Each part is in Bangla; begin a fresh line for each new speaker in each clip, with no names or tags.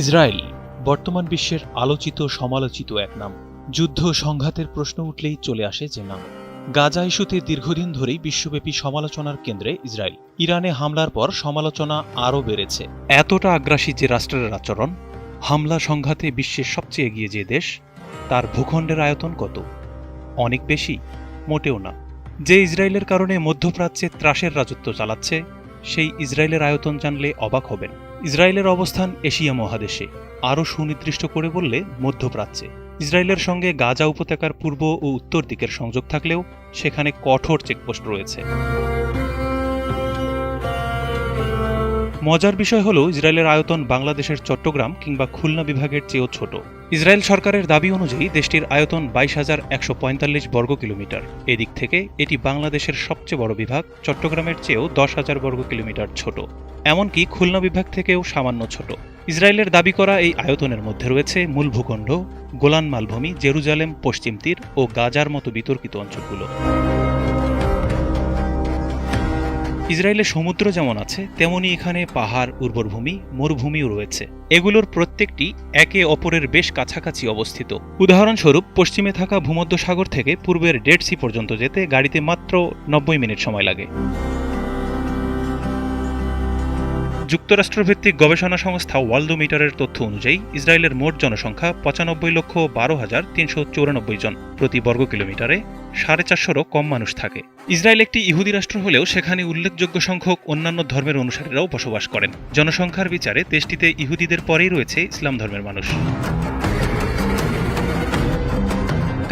ইসরায়েল বর্তমান বিশ্বের আলোচিত সমালোচিত এক নাম। যুদ্ধ সংঘাতের প্রশ্ন উঠলেই চলে আসে যে নাম। গাজা ইস্যুতে দীর্ঘদিন ধরেই বিশ্বব্যাপী সমালোচনার কেন্দ্রে ইসরায়েল। ইরানে হামলার পর সমালোচনা আরও বেড়েছে। এতটা আগ্রাসী যে রাষ্ট্রের আচরণ, হামলা সংঘাতে বিশ্বের সবচেয়ে এগিয়ে যে দেশ, তার ভূখণ্ডের আয়তন কত? অনেক বেশি? মোটেও না। যে ইসরায়েলের কারণে মধ্যপ্রাচ্যে ত্রাসের রাজত্ব চালাচ্ছে, সেই ইসরায়েলের আয়তন জানলে অবাক হবেন। ইসরায়েলের অবস্থান এশিয়া মহাদেশে, আরও সুনির্দিষ্ট করে বললে মধ্যপ্রাচ্যে। ইসরায়েলের সঙ্গে গাজা উপত্যকার পূর্ব ও উত্তর দিকের সংযোগ থাকলেও সেখানে কঠোর চেকপোস্ট রয়েছে। মজার বিষয় হল, ইসরায়েলের আয়তন বাংলাদেশের চট্টগ্রাম কিংবা খুলনা বিভাগের চেয়েও ছোট। ইসরায়েল সরকারের দাবি অনুযায়ী দেশটির আয়তন 22,145 বর্গ কিলোমিটার। এদিক থেকে এটি বাংলাদেশের সবচেয়ে বড় বিভাগ, চট্টগ্রামের চেয়েও 10,000 বর্গ কিলোমিটার ছোট। এমনকি খুলনা বিভাগ থেকেও সামান্য ছোট। ইসরায়েলের দাবি করা এই আয়তনের মধ্যে রয়েছে মূল ভূখণ্ড, গোলান মালভূমি, জেরুজালেম, পশ্চিম তীর ও গাজার মতো বিতর্কিত অঞ্চলগুলো। ইসরায়েলের সমুদ্র যেমন আছে, তেমনি এখানে পাহাড়, উর্বর ভূমি, মরুভূমিও রয়েছে। এগুলোর প্রত্যেকটি একে অপরের বেশ কাছাকাছি অবস্থিত। উদাহরণস্বরূপ, পশ্চিমে থাকা ভূমধ্যসাগর থেকে পূর্বের ডেড সি পর্যন্ত যেতে গাড়িতে মাত্র 90 মিনিট সময় লাগে। যুক্তরাষ্ট্রভিত্তিক গবেষণা সংস্থা ওয়ার্ল্ডোমিটারের তথ্য অনুযায়ী ইসরায়েলের মোট জনসংখ্যা 95,12,394 জন। প্রতি বর্গ কিলোমিটারে 450-রও কম মানুষ থাকে। ইসরায়েল একটি ইহুদি রাষ্ট্র হলেও সেখানে উল্লেখযোগ্য সংখ্যক অন্যান্য ধর্মের অনুসারীরাও বসবাস করেন। জনসংখ্যার বিচারে দেশটিতে ইহুদিদের পরেই রয়েছে ইসলাম ধর্মের মানুষ।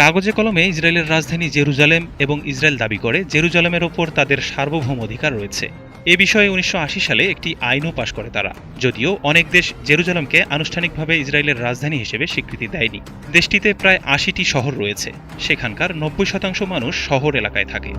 কাগজে কলমে ইসরায়েলের রাজধানী জেরুজালেম এবং ইসরায়েল দাবি করে জেরুজালেমের ওপর তাদের সার্বভৌম অধিকার রয়েছে। এ বিষয়ে 1980 সালে একটি আইনও পাশ করে তারা, যদিও অনেক দেশ জেরুজালেমকে আনুষ্ঠানিকভাবে ইসরায়েলের রাজধানী হিসেবে স্বীকৃতি দেয়নি। দেশটিতে প্রায় 80টি শহর রয়েছে, সেখানকার 90% মানুষ শহর এলাকায় থাকে।